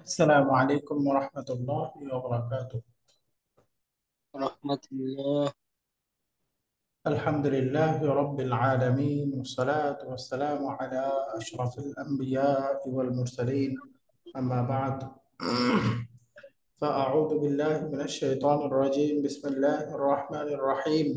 السلام عليكم ورحمة الله وبركاته. ورحمة الله. الحمد لله رب العالمين، والصلاة والسلام على أشرف الأنبياء والمرسلين. أما بعد، فأعوذ بالله من الشيطان الرجيم. بسم الله الرحمن الرحيم.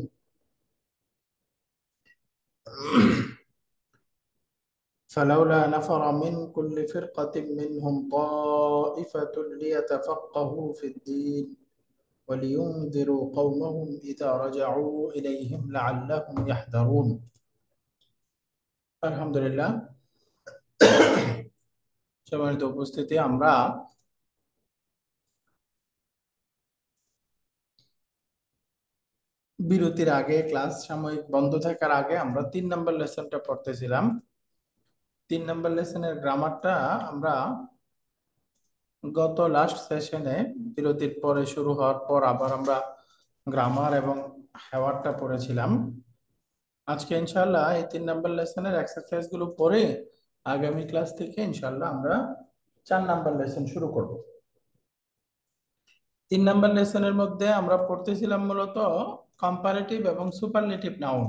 فلولا نفر من كل فرقة منهم طائفة ليتفقهوا في الدين ولينذروا قومهم إذا رجعوا إليهم لعلهم يحذرون। আলহামদুলিল্লাহ, সম্মানিত উপস্থিতি, আমরা বিরতির আগে, ক্লাস সাময়িক বন্ধ থাকার আগে আমরা 3 নম্বর লেসনটা পড়তেছিলাম। 3 নম্বর লেসনের গ্রামারটা আমরা গত লাস্ট সেশনে বিরতির পরে শুরু হওয়ার পর আবার আমরা গ্রামার এবং হেওয়ারটা পড়েছিলাম। আজকে ইনশাল্লাহ এই 3 নম্বর লেসনের এক্সারসাইজ গুলো পড়ে আগামী ক্লাস থেকে ইনশাল্লাহ আমরা 4 নম্বর লেসন শুরু করব। 3 নম্বর লেসনের মধ্যে আমরা পড়তেছিলাম মূলত কম্পারেটিভ এবং সুপারলেটিভ নাউন,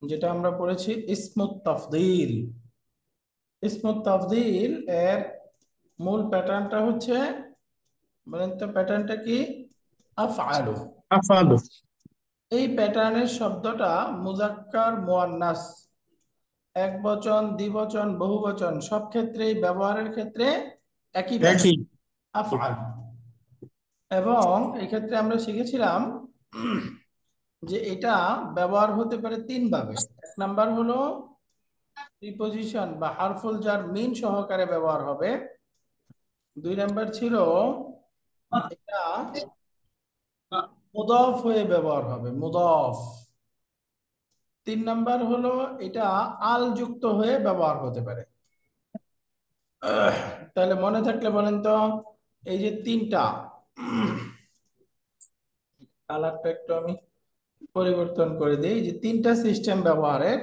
যেটা আমরা পড়েছি ইসমুত তাফদীল। ইসমুত তাফদীল এর মূল প্যাটার্নটা হচ্ছে, বলেন তো প্যাটার্নটা কি? আফআলু। আফআলু। এই প্যাটার্নের শব্দটা মুজাক্কার মুয়ান্নাস, এক বচন, দ্বিবচন, বহুবচন সব ক্ষেত্রেই ব্যবহারের ক্ষেত্রে একই প্যাটার্ন, একই। আফআল। এবং এক্ষেত্রে আমরা শিখেছিলাম যে এটা ব্যবহার হতে পারে 3 ভাবে। 1 নাম্বার হলো প্রিপজিশন বা হারফুল যার মিন সহকারে ব্যবহার হবে। 2 নাম্বার ছিল এটা মুদাফ হয়ে ব্যবহার হবে, মুদাফ। 3 নাম্বার হলো এটা আল যুক্ত হয়ে ব্যবহার হতে পারে। তাহলে মনে থাকলে বলেন তো, এই যে 3টা, কালারটা একটু আমি পরিবর্তন করে দিই। যে 3টা সিস্টেম ব্যবহারের,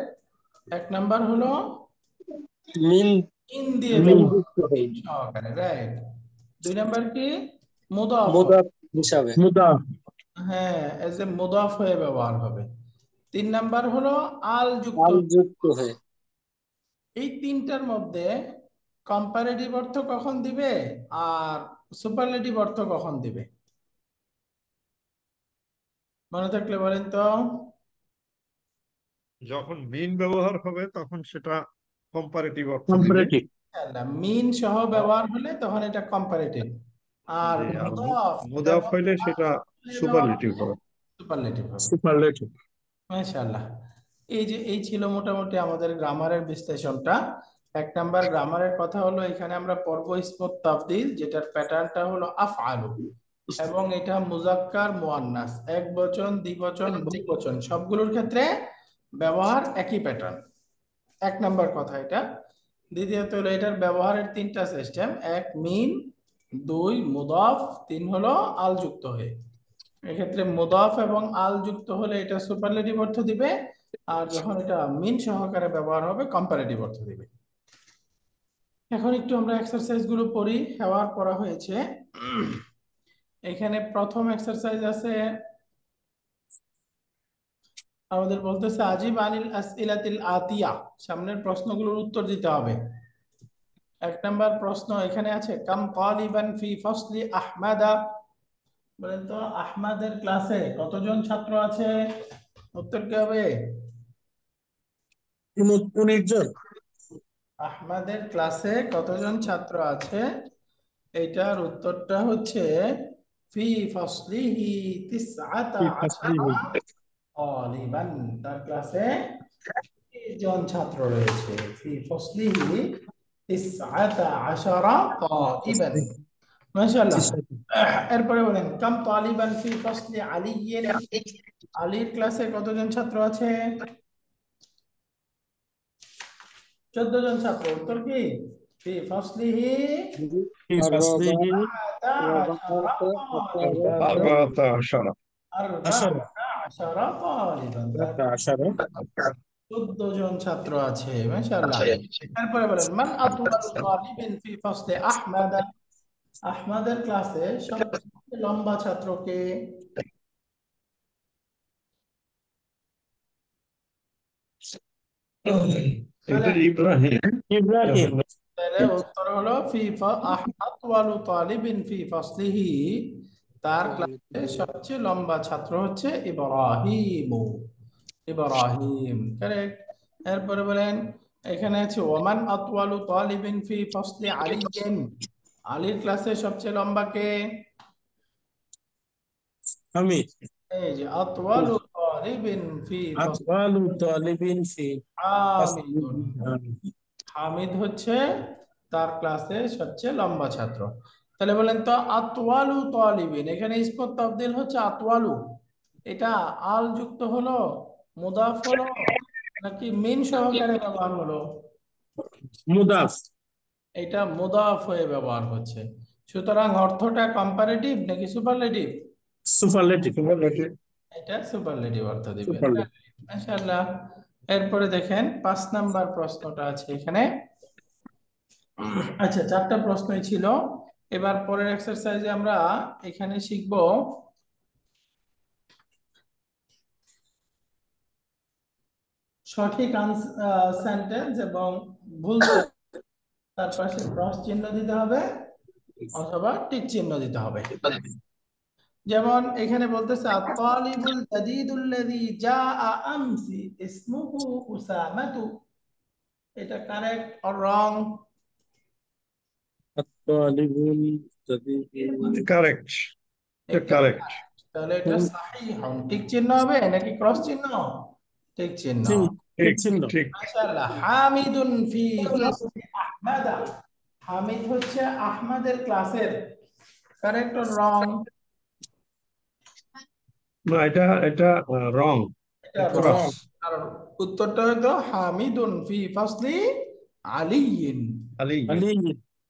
1 নাম্বার হলো মিন ইন দিয়ে মিন ব্যবহার যুক্ত হয়ে সহকারে, রাইট। 2 নাম্বার কি? মুদাফ, মুদাফ হিসাবে। মুদাফ। হ্যাঁ, এজ এ মুদাফ হয়ে ব্যবহার হবে। 3 নাম্বার হলো আল যুক্ত। আল যুক্ত হয়ে। এই 3টার মধ্যে কম্পারেটিভ অর্থ কখন দিবে আর সুপারলেটিভ অর্থ কখন দিবে? মনে থাকলে বলেন তো। যখন মিন ব্যবহার হবে তখন সেটা কম্পারেটিভ অর্থ দিবে। কম্পারেটিভ। মিন সহ ব্যবহার হলে তখন এটা কম্পারেটিভ, আর জি, আর মুদাফ মুদাফ এবং হইলে আল সেটা হয়ে ব্যবহার সুপারলেটিভ হলে হবে। সুপারলেটিভ হবে। সুপারলেটিভ। মাশাআল্লাহ। এই ছিল মোটামুটি আমাদের গ্রামারের বিশ্লেষণটা। 1 নাম্বার গ্রামারের কথা হলো, এখানে আমরা পড়বো ইসমুত তাফদীল, যেটার প্যাটার্নটা হলো আফআলু, এবং এটা মুজাক্কার মুয়ান্নাস, এক বচন, দ্বিবচন, বহুবচন সবগুলোর ক্ষেত্রে ব্যবহার একই প্যাটার্ন। 1 নাম্বার কথা এটা। দ্বিতীয়ত হলো এটার ব্যবহারের 3টা সিস্টেম: 1 মিন, 2 মুদাফ, 3 হলো আল যুক্ত হয়ে। এক্ষেত্রে মুদাফ এবং আল যুক্ত হলে এটা সুপারলেটিভ অর্থ দিবে, আর যখন এটা মিন সহকারে ব্যবহার হবে কম্পারেটিভ অর্থ দিবে। এখন একটু আমরা এক্সারসাইজ গুলো পড়ি। হেওয়ার পড়া হয়েছে। এখানে প্রথম এক্সারসাইজ আছে, আমাদের বলতেছে আজিব আনিল আসইলাতিল আতিয়া, সামনের প্রশ্নগুলোর উত্তর দিতে হবে। 1 নাম্বার প্রশ্ন এখানে আছে, কাম তালিবান ফি ফসলি আহমাদা। বলেন তো, আহমাদের ক্লাসে কতজন ছাত্র আছে? উত্তর কি হবে? 19 জন। আহমাদের ক্লাসে কতজন ছাত্র আছে? এইটার উত্তরটা হচ্ছে ফি ফসলিহি তিসআতা আশারা তালিবান, তার ক্লাসে 30 জন ছাত্র রয়েছে। ফি ফসলিহি তিসআতা আশারা তালিবান। মাশাআল্লাহ। এরপরে বলেন, কাম তালিবান ফি ফসলি আলিয়্যিন, আলীর ক্লাসে কতজন ছাত্র আছে? 14 জন ছাত্র। উত্তর কি? ফি ফসলিহি ফি আর ফাসলিহি আশারা তালিবান। আরবাআতা আশারা। আশারা। 14 তালিবান, তার 14 জন ছাত্র আছে। মাশাআল্লাহ। তারপরে বলেন, মান আতওয়ালু তালিবিন ফি ফসলি আহমাদ। আহমদের ক্লাসে সবচেয়ে লম্বা ছাত্র কে? এটা ইব্রাহিম। ইব্রাহিম। তাহলে উত্তর হলো আতওয়ালু তালিবিন ফি ফাসলিহি, তার ক্লাসে সবচেয়ে লম্বা ছাত্র হচ্ছে ইব্রাহিম। ইব্রাহিম কারেক্ট। এরপরে বলেন, এখানে আছে ওমান আতওয়ালু তালিবিন ফি ফাসলি আলিয়্যিন, আলীর ক্লাসে সবচেয়ে লম্বা কে? আমি এই যে আতওয়ালু তালিবিন ফি ফাসলি আতওয়ালু তালিবিন ফি হামিদুন। ফাসলিহি হামিদ। হামিদ হচ্ছে তার ক্লাসে সবচেয়ে লম্বা ছাত্র। তাহলে বলেন তো আতওয়ালু তালিবিন, এখানে ইসমত তাবদীল হচ্ছে আতওয়ালু, এটা আল যুক্ত হলো, মুদাফ হলো, নাকি মিন সহকারে ব্যবহার হলো? মুদাফ। এটা মুদাফ হয়ে ব্যবহার হচ্ছে, সুতরাং অর্থটা কম্পারেটিভ নাকি সুপারলেটিভ? সুপারলেটিভ। এটা সুপারলেটিভ অর্থ দিবেন। সুপারলেটিভ। মাশাআল্লাহ। এরপরে দেখেন 5 নাম্বার প্রশ্নটা আছে এখানে। আচ্ছা, 4টা প্রশ্নই ছিল। এবার পরের এক্সারসাইজে আমরা এখানে শিখব সঠিক সেন্টেন্স এবং ভুল sentence, তার পাশে ক্রস চিহ্ন দিতে হবে অথবা টিক চিহ্ন দিতে হবে। যেমন এখানে বলতেছে আত-তালিবুল জাদীদুল্লাযী জাআ আমসি ইসমুহু উসামাতু, এটা correct or wrong? আত-তালিবুল Jadid. Correct, এটা এটা কারেক্ট। তাহলে এটা সাহিহন, টিক চিহ্ন হবে নাকি ক্রস চিহ্ন? টিক চিহ্ন। ঠিক ঠিক চিহ্ন। ঠিক। মাশাআল্লাহ। হামিদুন ফি ফাসলি আহমাদা, হামিদ হচ্ছে আহমদের ক্লাসের, কারেক্ট অর রং? না, এটা এটা রং, এটা রং, ক্রস। কারণ উত্তরটা হতো হামিদুন ফি ফাসলি আলিয়িন, আলী। আলী।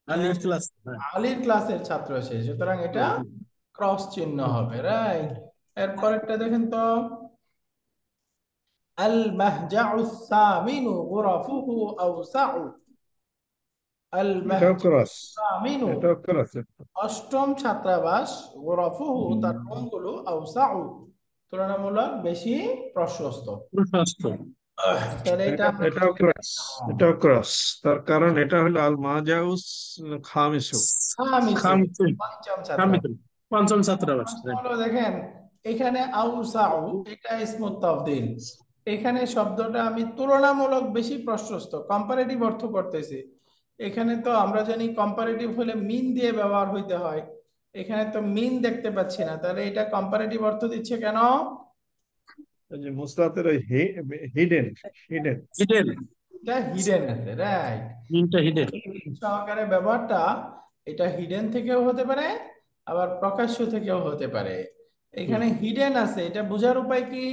আলীর ক্লাস। হ্যাঁ। আলীর ক্লাসের ছাত্র সে, সুতরাং এটা ক্রস চিহ্ন হবে, রাইট। এরপরেরটা দেখেন তো, আল মাহজাউ সামিনু গুরাফুহু আওসাউ, আল এটাও মাহজাউ ক্রস, সামিনু, এটাও ক্রস। অষ্টম ছাত্রাবাস, গুরাফুহু তার রুমগুলো, আওসাউ তুলনামূলক বেশি প্রশস্ত। প্রশস্ত। তাহলে এটা এটা আমরা এটাও ক্রস, এটাও ক্রস। তার কারণ এটা হলো আল মাজাউস খামিসু। খামিসু, খামিসু। পঞ্চম ছাত্রাবাস। খামিসু পঞ্চম ছাত্রাবাস। প্রশ্ন হলো দেখেন, এখানে আউসাউ এটা ইসমুত তাফদীল, এখানে শব্দটা আমি তুলনামূলক বেশি প্রশস্ত কম্পারেটিভ অর্থ করতেছি। এখানে তো আমরা জানি কম্পারেটিভ হলে মিন দিয়ে ব্যবহার হইতে হয়, এখানে তো মিন দেখতে পাচ্ছি না, তাহলে এটা কম্পারেটিভ অর্থ দিচ্ছে কেন? এই যে মুস্তাতের হিডেন, হিডেন। হিডেন। এটা হিডেন আছে, রাইট। মিনটা হিডেন। সহকারে ব্যবহারটা এটা হিডেন থেকেও হতে পারে, আবার প্রকাশ্য থেকেও হতে পারে। এখানে হিডেন আছে, এটা বোঝার উপায় কি?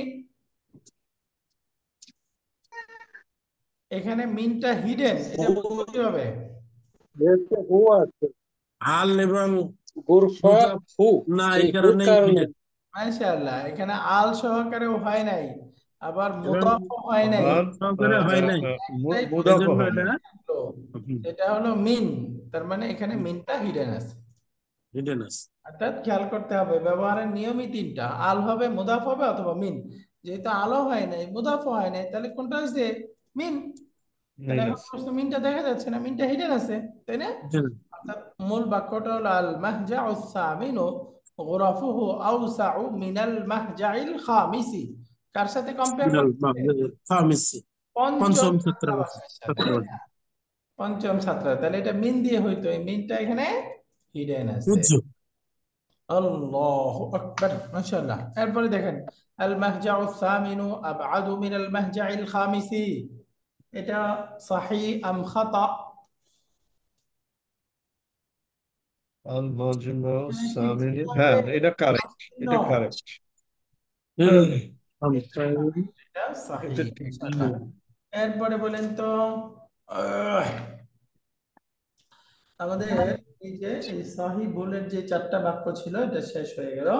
এখানে মিনটা হিডেন, এটা বুঝবো কিভাবে? হু আছে, আল এবং গুরফা মুদাফ। হু, না, এই এই হুর কারণে কারণে। হিডেন। মাশাআল্লাহ, এখানে আল সহকারেও হয় নাই, আবার এবং মুদাফও হয় নাই, আর সহকারে হয় নাই, এটাই মুদাফ এজন্য হয় এটা না। হলো, এটা হলো মিন, তার মানে এখানে মিনটা হিডেন আছে। হিডেন আছে। অর্থাৎ খেয়াল করতে হবে ব্যবহারের নিয়মই 3টা, আল হবে, মুদাফ হবে, অথবা মিন। যেহেতু আলো হয় নাই, মুদাফও হয় নাই, তাহলে কোনটা হচ্ছে? মিন। তাহলে মিন এখন আছে। প্রশ্ন মিনটা দেখা যাচ্ছে না, মিনটা হিডেন আছে, তাই না? হিডেন। অর্থাৎ মূল বাক্যটা হলো আল মাহজাউ সামিনু গুরাফুহু আওসাউ মিনাল মাহজাইল খামিসি, কার সাথে কম্পেয়ার মিনাল করতেছে? ফার্মেসি। পঞ্চম পঞ্চম ছাত্রাবাস। ছাত্রাবাসের সাথে, তাই ছাত্রাবাস। না? পঞ্চম ছাত্র, তাহলে এটা মিন দিয়ে হইতো, এই মিনটা এখানে হিডেন আছে। বুঝছো? আল্লাহু আকবার, মাশাআল্লাহ। এরপরে দেখেন, আল মাহজাউ সামিনু আবআদু মিনাল মাহজাইল খামিসি, এটা সহিহ আম খাতা? আল মাজমু এখানে ঠিক সামিন, হবে, হ্যাঁ এটা কারেক্ট, এটা কারেক্ট। এটা এটা সহিহ, ঠিক। মাশাআল্লাহ। এরপরে বলেন তো, আহ, আমাদের এই যে এই সহিহ ভুলের যে 4টা বাক্য ছিল এটা শেষ হয়ে গেল।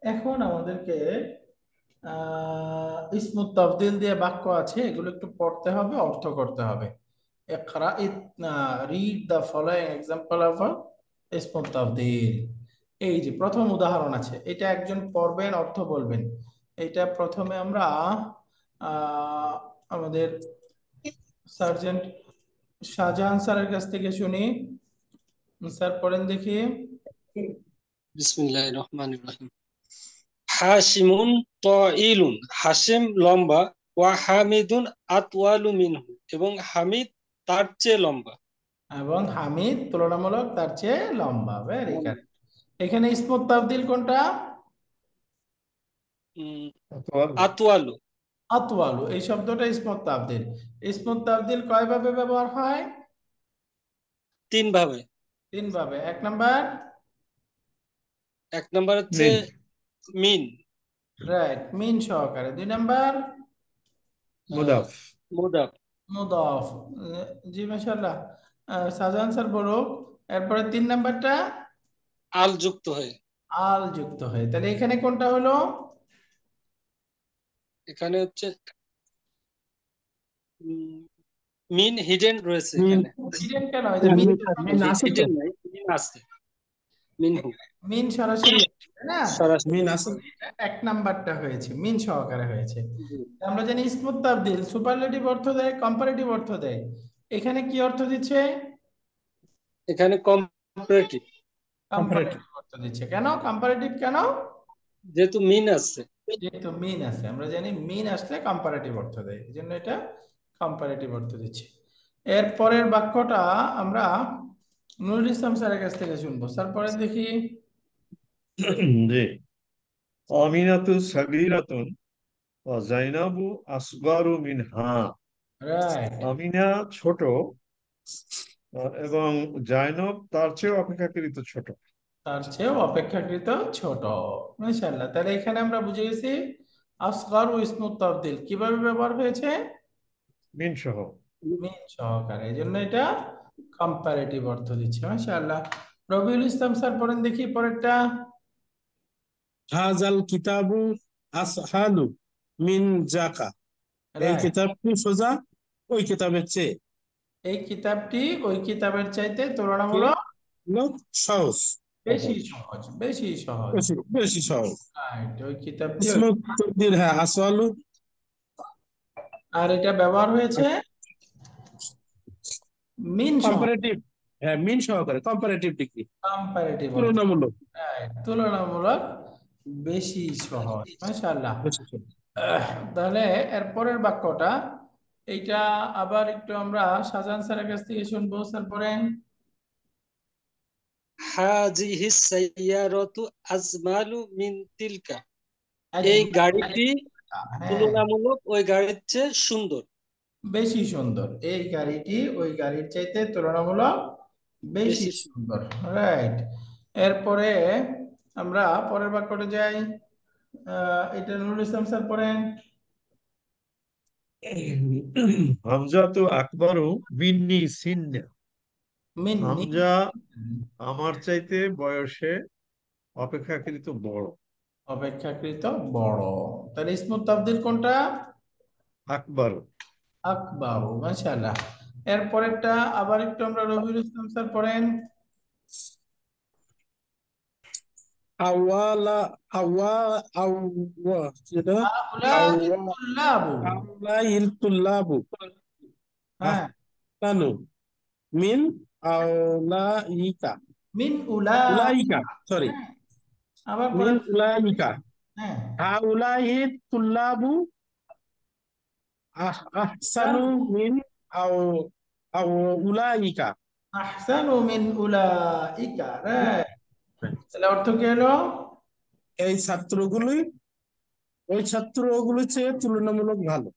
এখন আমাদেরকে ইসমুত তাফদীল দিয়ে বাক্য আছে, এগুলো একটু পড়তে হবে, অর্থ করতে হবে। ইকরা, read the following example of ইসমুত তাফদীল। এই যে প্রথম উদাহরণ আছে, এটা একজন পড়বেন, অর্থ বলবেন। এটা প্রথমে আমরা আহ আমাদের সার্জেন্ট শাহজাহান স্যারের কাছ থেকে শুনি। স্যার পড়েন দেখি। বিসমিল্লাহির রহমানির রহিম। হাশিমুন তাইলুন, হাসিম লম্বা, ওয়া হামিদুন আতওয়ালু মিনহু, এবং হামিদ তার চেয়ে লম্বা। এবং হামিদ তুলনামূলক তার চেয়ে লম্বা। Very correct. এখানে ইসমুত তাফদীল কোনটা? উম, অতএব আতওয়ালু আতওয়ালু, এই শব্দটা ইসমুত তাফদীল। ইসমুত তাফদীল কয় ভাবে ব্যবহার হয়? 3 ভাবে। 3 ভাবে। এক নাম্বার, এক নাম্বার হচ্ছে মিন মিন, রাইট, মিন সহকারে। 2 নাম্বার, আহ, মুদাফ মুদাফ, মুদাফ। জি মাশাআল্লাহ। শাহজাহান স্যার বলুক। এরপরে 3 নাম্বারটা আল যুক্ত হয়ে। আল যুক্ত হয়। তাহলে এখানে কোনটা হলো? এখানে হচ্ছে উম, মিন হিডেন রয়েছে মিন এখানে। হিডেন কেন? এই যে মিন মিন আছে তো, হিডেন নাই, মিন আছে, মিনহু মিন সরাসরি আছে, তাই না? সরাসরি। মিন আছে। এটা 1 নাম্বারটা হয়েছে, মিন সহকারে হয়েছে। জি। আমরা জানি ইসমুত তাফদীল সুপারলেটিভ অর্থ দেয়, কম্পারেটিভ অর্থ দেয়। এখানে কি অর্থ দিচ্ছে? এখানে কম্পারেটিভ, কম্পারেটিভ। কম্পারেটিভ অর্থ দিচ্ছে। কেন কম্পারেটিভ কেন? যেহেতু মিন আছে। যেহেতু মিন আছে, আমরা জানি মিন আসলে কম্পারেটিভ অর্থ দেয়, এই জন্য এটা কম্পারেটিভ অর্থ দিচ্ছে। এর পরের বাক্যটা আমরা নুরুল ইসলাম স্যারের কাছ থেকে শুনবো। স্যার পরেন দেখি। জি। আমিনাতু সাগীরাতুন ওয়া জাইনাবু আসগারু মিনহা। রাইট। আমিনা ছোট, এবং জাইনব তার চেয়ে অপেক্ষাকৃত ছোট। তার চেয়েও অপেক্ষাকৃত ছোট। মাশাআল্লাহ। তাহলে এখানে আমরা বুঝে গেছি আসগর ও ইসমুত তাফদীল কিভাবে ব্যবহার হয়েছে? মিন সহ। মিন সহকারে, এই জন্য এটা কম্পারেটিভ অর্থ দিচ্ছে। মাশাআল্লাহ। রবিউল ইসলাম স্যার পড়েন দেখি পরেরটা। হাজাল কিতাবু আসহালু মিন জাকা। এই রাইট। কিতাবটি সোজা ওই কিতাবের চেয়ে এই কিতাবটি ওই কিতাবের চাইতে কি তুলনামূলক হলো সহজ, বেশি সহজ, বেশি সহজ। বেশি বেশি সহজ। রাইট, ওই কিতাবটি ইসমুত তাফদীল, হ্যাঁ, আসহালু। আর এটা ব্যবহার হয়েছে মিন সহ, কম্পারেটিভ, হ্যাঁ, মিন সহকারে কম্পারেটিভ ডিগ্রি, কম্পারেটিভ অর্থ। তুলনামূলক রাইট, তুলনামূলক বেশি সহজ। মাশাআল্লাহ। বেশি সহজ। তাহলে এর পরের বাক্যটা, এইটা আবার একটু আমরা শাহজাহান স্যারের কাছ থেকে শুনবো। স্যার পড়েন। হাজিহিস সাইয়ারাতু আজমালু মিন তিলকা, এই আজমাল। গাড়িটি হ্যাঁ, তুলনামূলক ওই গাড়ির চেয়ে সুন্দর। বেশি সুন্দর। এই গাড়িটি ওই গাড়ির চাইতে তুলনামূলক বেশি বেশি সুন্দর। রাইট। এরপরে আমরা পরের বাক্যটা যাই। এটা নুরুল ইসলাম স্যার পড়েন। হামজাতু আকবারু মিন্নি সিন্না। মিন্নি, হামজা আমার চাইতে বয়সে অপেক্ষাকৃত বড়। অপেক্ষাকৃত বড়। তাহলে ইসমুত তাফদীল কোনটা? আকবর। আকবারু। মাশাআল্লাহ। এরপরেরটা আবার একটু আমরা রবিউল ইসলাম স্যার পড়েন। আওয়ালা, আওয়া যেটা হাউলাই আওয়া তুল্লাবু। আওয়ালাইল তুল্লাবু হ্যাঁ, আহসানু মিন আওলাইকা, মিন উলা। উলাইকা, সরি, হ্যাঁ, আবার মিন পড়েন। উলাইকা হ্যাঁ, হাউলাইহি তুল্লাবু আহসানু মিন আও আও উলাইকা। আহসানু মিন উলাইকা। রাইট। তাহলে অর্থ কি হলো? এই ছাত্রগুলি ওই ছাত্রগুলির চেয়ে তুলনামূলক ভালো,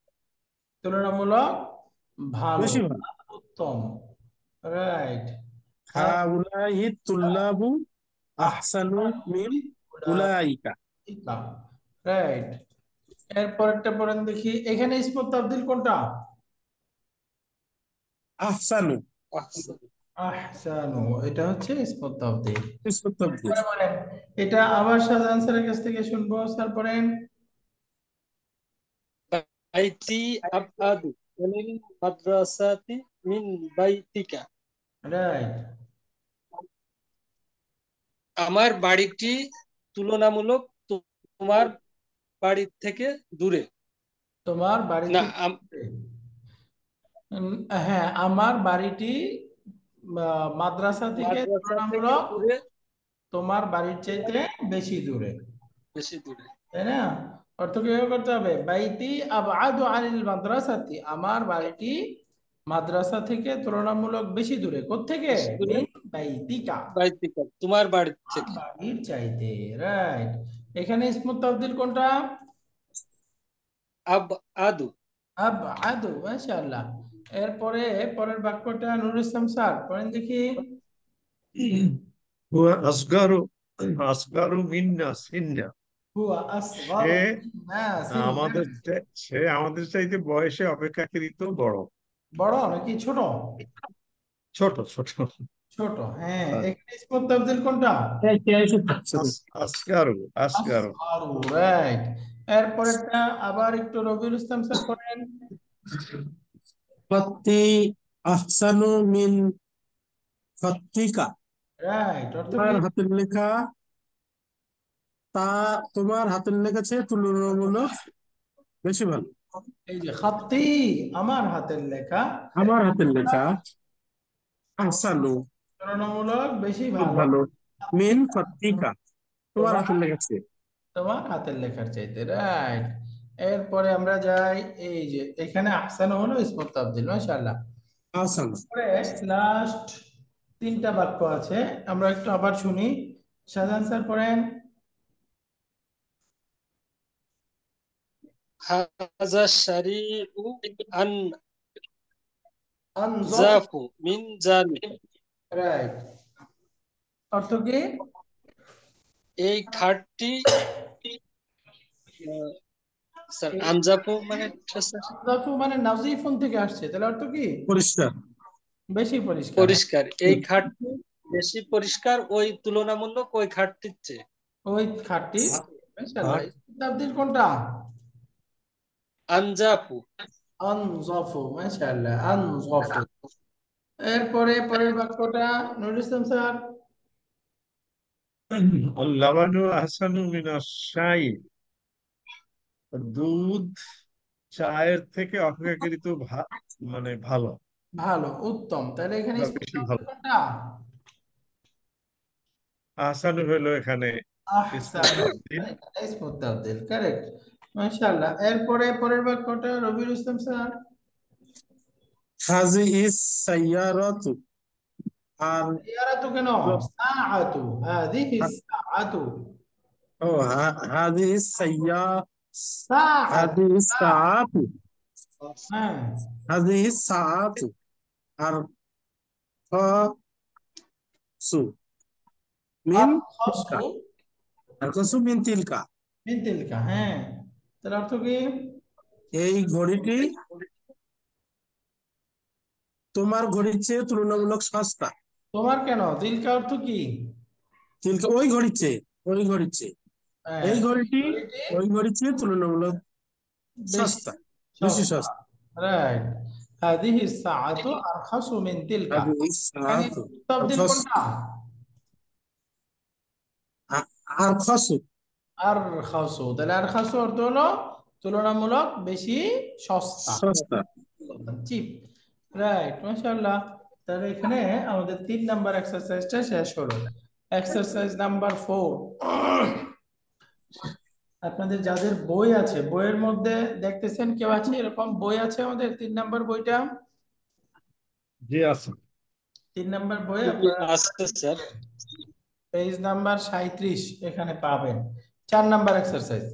তুলনামূলক ভালো, বেশি ভালো। উত্তম। রাইট। হ্যাঁ, হাউলাইহি তুল্লাবু আহসানু আহসানু মিন মিন উলাইকা। উলাইকা। রাইট। এরপরেরটা পড়েন দেখি। এখানে ইসমত তাফদীল কোনটা? আহসানু আহসান। আহসানু, এটা হচ্ছে ইসমত তাফদীল। ইসমত তাফদীল। পরে বলেন। এটা আবার শাহজাহান স্যারের কাছ থেকে শুনবো। স্যার পড়েন। বাইতি আবআদু আনিল মাদ্রাসাতি মিন বাইতিকা। রাইট। আমার বাড়িটি তুলনামূলক তোমার বাড়ির থেকে দূরে। তোমার বাড়ি না থেকে হ্যাঁ, আমার বাড়িটি মাদ্রাসা থেকে মাদ্রাসা থেকে তুলনামূলক দূরে, তোমার বাড়ির চাইতে বেশি দূরে, বেশি দূরে। তাই না? অর্থ কিভাবে করতে হবে? বাইতি আবআদু আনিল মাদ্রাসাতি, আমার বাড়িটি মাদ্রাসা থেকে তুলনামূলক বেশি দূরে। কোত্থেকে? বেশি দূরে মিন বাইতিকা, বাড়ির থেকে, তোমার বাড়ির আমার থেকে। বাড়ির চাইতে। রাইট। এখানে ইসমুত তাফদীল কোনটা? আব আদু। আবআদু, মাশাআল্লাহ। এরপরে পরের বাক্যটা নুরুল ইসলাম স্যার পড়েন দেখি। হুয়া আসগারু আসগারু মিন্না সিন্না। হুয়া সে আসগারু মিন্নাস সিন্নান। সে আমাদের চাইতে বয়সে অপেক্ষাকৃত বড়। বড় নাকি ছোট? ছোট ছোট। ছোট, হ্যাঁ। এখানে ইসমুত তাফদীল কোনটা? আসগারু আসগারু। আসগারু, রাইট। এরপরেরটা আবার একটু রবিউল ইসলাম স্যার পড়েন। ফাত্তি আহসানু মিন ফাত্তিকা। রাইট, অর্থ কি? তোমার হাতের লেখা তা তোমার হাতের লেখা চেয়ে তুলনামূলক বেশি ভালো। এই যে খাত্তি, আমার হাতের লেখা, আমার হাতের লেখা আহসানু তুলনামূলক বেশি খুব ভালো ভালো, মিন ফাত্তিকা তোমার তোমার হাতের লেখা চেয়ে। তোমার হাতের লেখার চাইতে। রাইট। এরপরে আমরা যাই, এই যে এখানে আহসানু হলো ইসমুত তাফদীল, মাশাআল্লাহ। আহসানু। পরে লাস্ট তিনটা বাক্য আছে, আমরা একটু আবার শুনি। শাহজাহান স্যার পড়েন। হাযা শারিউ আন আনজাফ, জাফু মিন জানি। রাইট। অর্থ কি? এই খাটটি স্যার আনজাফু মানে স্যার আনজাফু মানে নাজিফুন থেকে আসছে, তাহলে অর্থ কি? পরিষ্কার। বেশি পরিষ্কার। পরিষ্কার। এই খাটটি বেশি পরিষ্কার ওই তুলনামূলক ওই খাটটির চেয়ে। ওই খাটটি, মাশাআল্লাহ। আর ইসমুত তাফদীল কোনটা? আনজাফু। আনজাফু, মাশাআল্লাহ, আনজাফু। এরপরে পরের বাক্যটা নুরুল ইসলাম স্যার। লাবানু আহসানু মিনাশ শাই। দুধ চায়ের থেকে অপেক্ষাকৃত মানে ভালো ভালো, উত্তম, তাহলে এখানে বা ইসমুত বেশি তাফদীল ভালো। কোনটা? আহসানু হলো এখানে ইসমুল আহসান, তাফদীল। ইসমুত তাফদীল, কারেক্ট, মাশাআল্লাহ। এরপরে পরের বাক্যটা রবিউল ইসলাম স্যার। হাযিহিস সাইয়ারাতু। আর ইয়ারাতু কেন? সাআতু, হাযিহি সাআতু। ও হাযিহিস সাআতু, হাযিহিস সাআতু। হ্যাঁ। হাযিহিস সাআতু আর খাসু মিন তিলকা। আরখাসু আর খাসু মিন তিলকা। মিন তিলকা, হ্যাঁ। তাহলে অর্থ কি? এই ঘড়িটি তোমার ঘড়ির চেয়ে তুলনামূলক সস্তা। তোমার কেন? তিলকা অর্থ কি? তিলকা ওই ঘড়ির চেয়ে, ওই ঘড়ির চেয়ে। হ্যাঁ, এই ঘড়িটি ঘড়িটি ওই ঘড়ির চেয়ে তুলনামূলক বেশি সস্তা, বেশি সস্তা, সস্তা। রাইট। হাদিহি সাআতু আরখাসু মিন তিলকা। হাযিহিস এখানে সাআতু আর তাবদীল খাসু কোনটা? আর খাসু। আরখাসু, তাহলে আরখাসু অর্থ হলো তুলনামূলক বেশি সস্তা, সস্তা। চিপ। রাইট, মাশাআল্লাহ। তাহলে এখানে আমাদের 3 নাম্বার এক্সারসাইজটা শেষ হলো। এক্সারসাইজ নাম্বার 4, আপনাদের যাদের বই আছে বইয়ের মধ্যে দেখতেছেন কেউ আছে এরকম বই আছে? আমাদের 3 নাম্বার বইটা, জি আছে। 3 নাম্বার বই জি, আপনারা আছে স্যার। পেজ নাম্বার 37 এখানে পাবেন। 4 নাম্বার এক্সারসাইজ।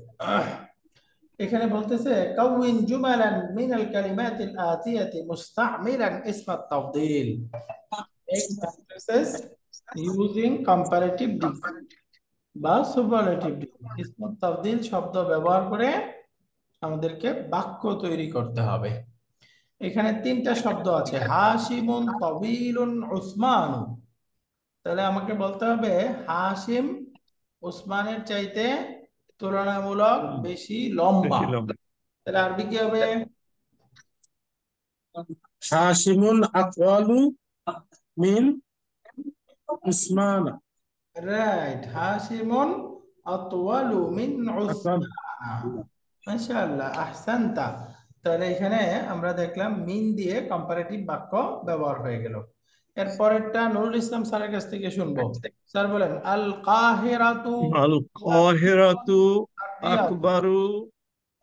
এখানে বলতেছে কাউইন জুমালান মিনাল কালিমাতিল আতিয়াতি মুস্তামিলান ইসমাত তাফদীল। এই সেন্টেন্সেস ইউজিং কম্পারেটিভ ডিগ্রি বা সুপারলেটিভ ডিগ্রি, ইসমত তাফদীল শব্দ ব্যবহার করে আমাদেরকে বাক্য তৈরি করতে হবে। এখানে 3টা শব্দ আছে, হাশিমুন তাবিলুন উসমানু। তাহলে আমাকে বলতে হবে হাশিম উসমানের চাইতে তুলনামূলক বেশি লম্বা। বেশি লম্বা। তাহলে আরবি কি হবে? হাশিমুন আতওয়ালু মিন উসমানা। রাইট, হাশিমুন আতওয়ালু মিন আকরাম। উসমানা। মাশাআল্লাহ, আহসানতা। তাহলে এখানে আমরা দেখলাম মিন দিয়ে কম্পারেটিভ বাক্য ব্যবহার হয়ে গেল। এর পরেরটা নুরুল ইসলাম স্যারের কাছ থেকে শুনবো। স্যার বলেন, আল কাহিরাতু আল কাহিরাতু রিয়াদ আকবারু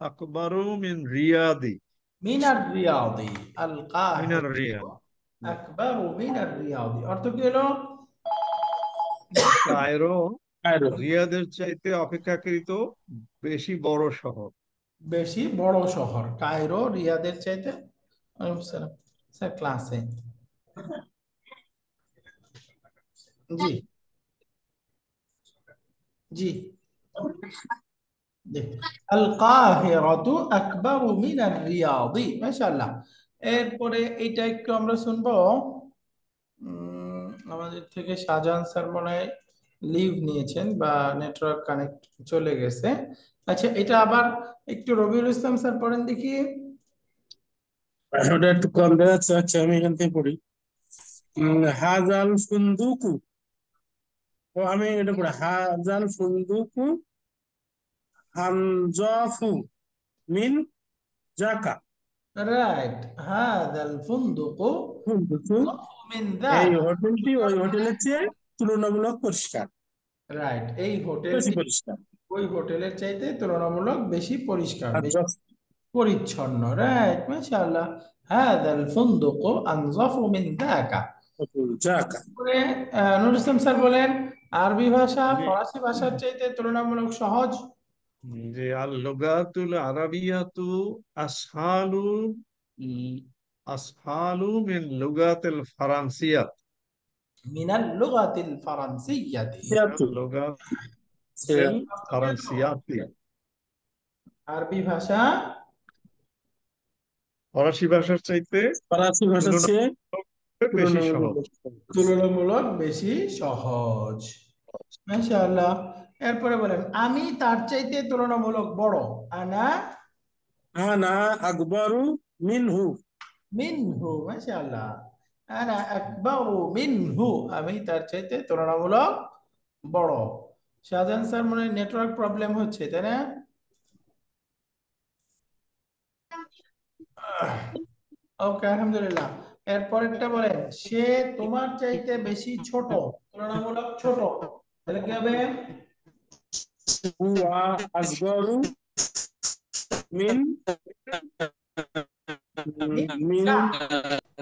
আকবারু মিন রিয়াদি মিনার রিয়াদি। আল মিনার কাহিরাতু রিয়াদ। আকবারু মিনার রিয়াদি অর্থ কি হলো? Cairo Cairo. রিয়াদের চাইতে অপেক্ষাকৃত বেশি বড় শহর। বেশি বড় শহর। কায়রো রিয়াদের চাইতে। ওয়ালাইকুম আসসালাম। স্যার ক্লাসে। জি জি জি। আল কাহিরাতু আকবারু মিনার রিয়াদি। মাশাআল্লাহ। এরপরে এটা একটু আমরা শুনবো। আমাদের থেকে শাহজাহান স্যার মনে হয় লিভ নিয়েছেন বা নেটওয়ার্ক কানেক্ট চলে গেছে। আচ্ছা, এটা আবার একটু রবিউল ইসলাম স্যার পড়েন দেখি। ওটা একটু কম দেখা যাচ্ছে। আচ্ছা, আমি এখান থেকে পড়ি। হাজাল ফুন্দুকু। ও আমি এটা পড়ি, হাজাল ফুন্দুকু আনজাফু মিন জাকা। রাইট, হাদাল ফুন্দুকু ফুন্দুকু, মিন এই যাক। হোটেলটি ওই হোটেলের চেয়ে তুলনামূলক পরিষ্কার, রাইট, এই বেশি হোটেলটি পরিষ্কার। ওই হোটেলের চাইতে তুলনামূলক বেশি পরিষ্কার, আর বেশি পরিচ্ছন্ন। রাইট, মাশাআল্লাহ। হাদাল ফুন্দুকু আনজাফু মিন যাকা। জাকা। তারপরে নুরুল ইসলাম স্যার বলেন, আরবি ভাষা জি ফরাসি ভাষার চাইতে তুলনামূলক সহজ। যে আল লুগাতুল আরাবিয়াতু আসহালু আসহালু মিন লুগাতিল ফারান্সিয়াত মিনাল লুগাতিল ফারান্সিয়াতি। সিয়াতু। লুগাতিল ফারান্সিয়াতি। আরবি ভাষা ফরাসি ভাষার চাইতে ফরাসি ভাষার চেয়ে তুলনামূলক বেশি তুলনামূলক সহজ। তুলনামূলক বেশি সহজ। মাশাআল্লাহ। এরপরে বলেন, আমি তার চাইতে তুলনামূলক বড়। আনা আনা আকবরু মিনহু। মিনহু। মাশাআল্লাহ। আনা আকবারু মিনহু, আমি তার চাইতে তুলনামূলক বড়। শাহজাহান স্যার মনে হয় নেটওয়ার্ক প্রবলেম হচ্ছে, তাই না? ওকে, আলহামদুলিল্লাহ। এরপরেরটা বলেন, সে তোমার চাইতে বেশি ছোট, তুলনামূলক ছোট। তাহলে কি হবে? হুয়া আসগরু মিন মিন মিনকা।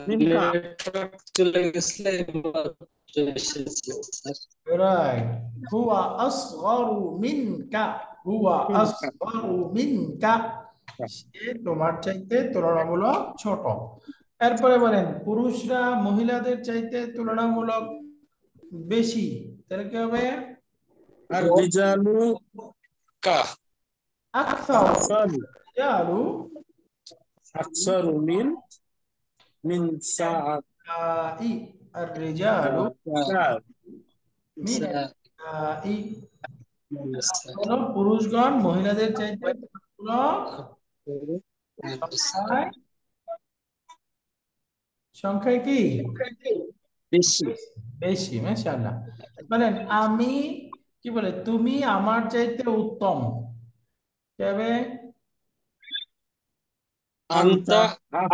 নেটওয়ার্ক চলে গেছে, মাত্র এসেছে স্যার। রাইট, হুয়া আসগরু মিনকা। হুয়া মিনকা। আসগরু মিনকা, সে তোমার চাইতে তুলনামূলক ছোট। এরপরে বলেন, পুরুষরা মহিলাদের চাইতে তুলনামূলক বেশি। তাহলে কি হবে? আর রিজালু কা আকসার। আকসারু রিজালু আকসারু মিন মিন সাআত নিসাই। আর রিজালু সাআত। মিন নিসাই। হলো পুরুষগণ মহিলাদের চাইতে তুলনামূলক সংখ্যায় সংখ্যায় কি বেশি। বেশি। মাশাআল্লাহ। বলেন, আমি কি বলে, তুমি আমার চাইতে উত্তম। তবে আনতা আনতা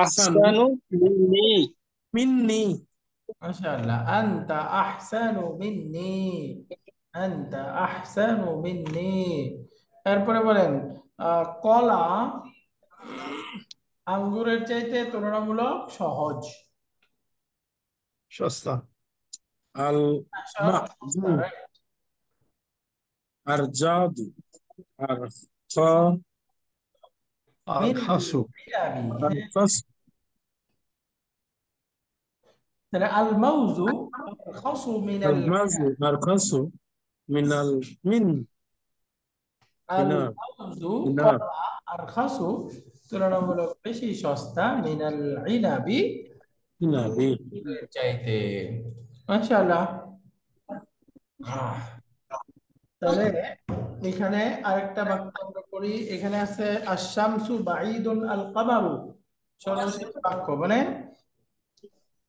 আহসানু আহসানু মিন্নি। মিন্নি। মাশাআল্লাহ, আনতা আহসানু মিন্নি। আনতা আহসানু মিন্নি। এরপরে বলেন, কলা আঙ্গুরের চাইতে তুলনামূলক সহজ। সস্তা। আল সস্তা, মা'জু right? আর জাদু আর খ আর মিন খাসু বিলাবি। আর ফাস। তাহলে আল মাউজু আরখাসু আর মিনাল মাজু আর খাসু মিনাল মিন আল মিনার মাউজু মিনার কলা আরখাসু তুলনামূলক বেশি সস্তা মিনাল ইনাবি মিনাবি। চাইতে। মাশাআল্লাহ। তাহলে এখানে আরেকটা বাক্য আমরা করি। এখানে আছে আশ-শামসু বাঈদুন আল কামারু। সর্বশেষ বাক্য মানে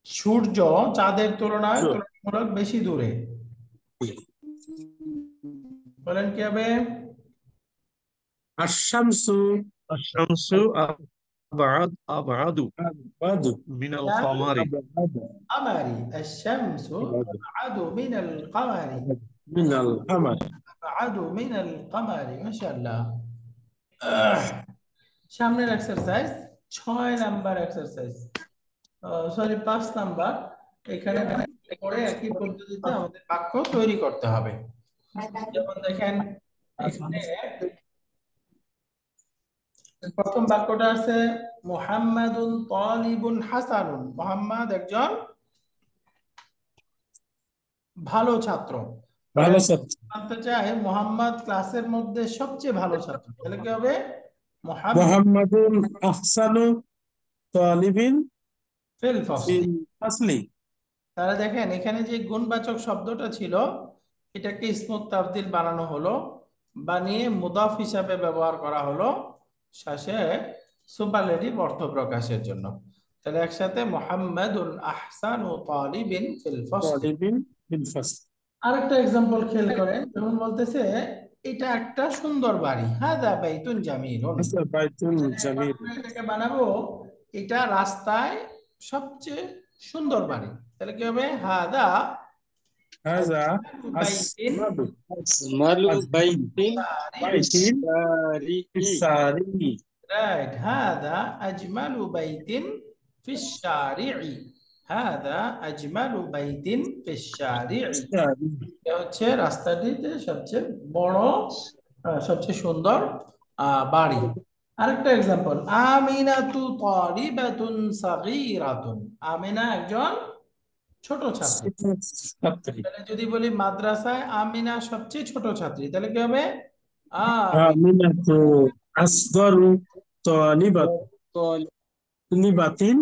সূর্য চাঁদের তুলনায় তুলনামূলক বেশি দূরে। বলেন কি হবে? আশ-শামসু আশ-শামসু আবআদু আবআদু মিনাল কমারি। কামারি, আশ-শামসু আবআদু মিনাল কামারি, মিনাল কামার। আবআদু মিনাল কামারি। মাশাআল্লাহ। সামনের exercise 6 number exercise, sorry 5 number. এখানে পরে একই পদ্ধতিতে আমাদের বাক্য তৈরি করতে হবে। যেমন দেখেন এখানে প্রথম বাক্যটা আছে মুহাম্মাদুন তালিবুন হাসানুন। মুহাম্মদ একজন ভালো ছাত্র। ভালো ছাত্র। জানতে চাই মুহাম্মদ ক্লাসের মধ্যে সবচেয়ে ভালো ছাত্র, তাহলে কি হবে? মুহাম্মদ মুহাম্মাদুন আহসানু তালিবিন ফিল ফসল। ফিল ফাসলি। তাহলে দেখেন এখানে যে গুণবাচক শব্দটা ছিল এটাকে ইসমুত তাফদিল বানানো হলো, বানিয়ে মুদাফ হিসাবে ব্যবহার করা হলো শেষে সুপারলেটিভ অর্থ প্রকাশের জন্য। তাহলে একসাথে মুহাম্মাদুন আহসানু তালিবিন ফিল ফসল। তালিবিন ফিল ফাসল। আরেকটা এক্সাম্পল খেয়াল করেন, যেমন বলতেছে এটা একটা সুন্দর বাড়ি, হাদা বাইতুন জামিলুন। আচ্ছা, বাইতুল জামিল। আমরা এটাকে বানাবো এটা রাস্তায় সবচেয়ে সুন্দর বাড়ি, তাহলে কি হবে? হাদা হাযা বাইতিন আসমাদু আজমালু বাইতিন বাইতিন ফিস-শারি'i। ফিস-শারি'i। রাইট, হাদা আজমালু বাইতিন ফিস শারি'i, হাদা আজমালু বাইতিন ফিস শারি'i। এটা হচ্ছে রাস্তাটিতে সবচেয়ে বড় সবচেয়ে সুন্দর বাড়ি। আরেকটা এক্সাম্পল, আমিনাতু তালিবাতুন সাগীরাতুন। আমিনা একজন ছোট ছাত্রী। ছাত্রী। তাহলে যদি বলি মাদ্রাসায় আমিনা সবচেয়ে ছোট ছাত্রী, তাহলে কি হবে? আমিনাতু আসগরু তালিবাতিন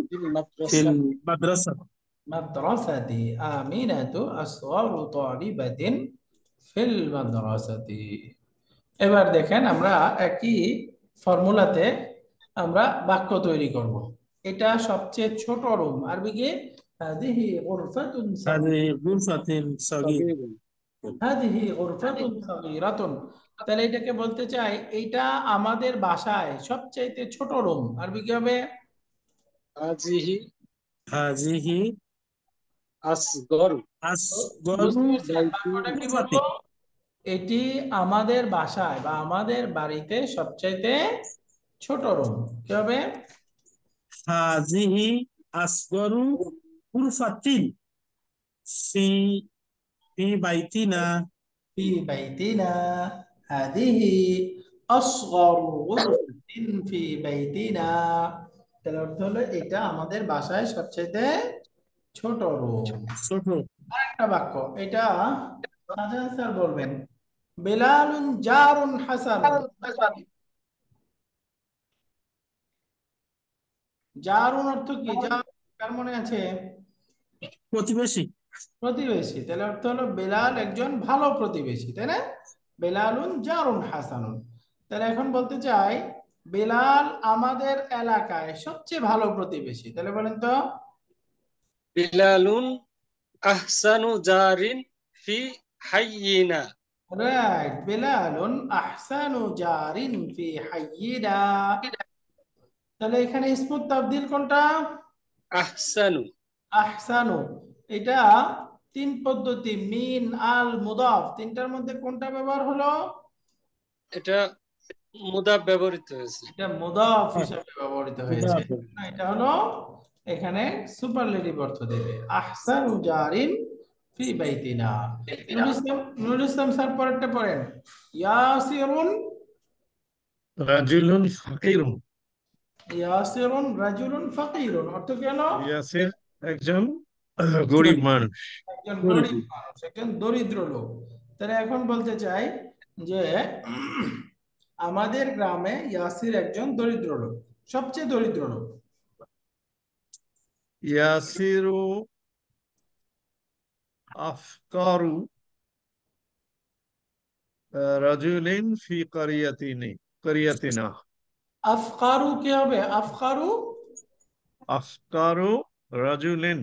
ফিল মাদ্রাসা। ফিল মাদ্রাসা। মাদ্রাসাতি, আমিনাতু আসগরু তালিবাতিন ফিল মাদ্রাসাতি। এবার দেখেন আমরা একই ফর্মুলাতে আমরা বাক্য তৈরি করব। এটা সবচেয়ে ছোট রুম, আরবি কি? হাদিহি গুরফাতুন সাগীরা। হাযিহি গুরফাতুন সাগীরা। হাদিহি গুরফাতুন সাগীরাতুন। তাহলে এটাকে বলতে চাই এটা আমাদের বাসায় সবচাইতে ছোট রুম, আরবি কি হবে? হাযিহি হাযিহি আসগরু আসগরু বুঝতে পারছেন বাইতি। বাক্যটা কি গুরফাতি। বলবো? এটি আমাদের বাসায় বা আমাদের বাড়িতে সবচাইতে ছোট রুম, কি হবে? হাযিহি আসগরু গুরফাতিন ফি ফি বাইতিনা। ফি বাইতিনা, হাদিহি আসগরু গুরফাতিন ফি বাইতিনা। তার অর্থ হলো এটা আমাদের বাসায় সবচাইতে ছোট রুম। ছোট। আরেকটা বাক্য, এটা শাহজাহান স্যার বলবেন, বেলালুন জারুন হাসানুন। জারুন অর্থ কি? জারুন কার মনে আছে? প্রতিবেশী। প্রতিবেশী। তাহলে অর্থ হলো বেলাল একজন ভালো প্রতিবেশী, তাই না? বেলালুন জারুন হাসানুন। তাহলে এখন বলতে চাই বেলাল আমাদের এলাকায় সবচেয়ে ভালো প্রতিবেশী, তাহলে বলেন তো? বিলালুন আহসানু জারিন ফি হাইয়িনা। রাইট, বেলালুন আহসানু জারিন ফি হাইয়িনা। তাহলে এখানে ইসমুত তাবদীল কোনটা? আহসানু। আহসানু। এটা 3 পদ্ধতি, মিন, আল, মুদাফ, তিনটার মধ্যে কোনটা ব্যবহার হলো? এটা মুদাফ ব্যবহৃত হয়েছে। এটা মুদাফ হিসেবে ব্যবহৃত হয়েছে। না, এটা হলো এখানে সুপারলেটিভ অর্থ দেবে, আহসানু জারিন ফি বাইতিনা। নুরুল ইসলাম স্যার পরেরটা পড়েন, ইয়াসিরুন রাজুলুন ফাকিরুন। ইয়াসিরুন রাজুলুন ফাকিরুন অর্থ কি হলো? ইয়াসির একজন গরিব মানুষ। একজন গরিব মানুষ, একজন দরিদ্র লোক। তাহলে এখন বলতে চাই যে আমাদের গ্রামে ইয়াসির একজন দরিদ্র লোক, সবচেয়ে দরিদ্র লোক। ইয়াসিরু আফকারু রাজুলিন ফি কারিয়াতিনা। আফকারু কি হবে? আফকারু আফকারু রাজুলিন।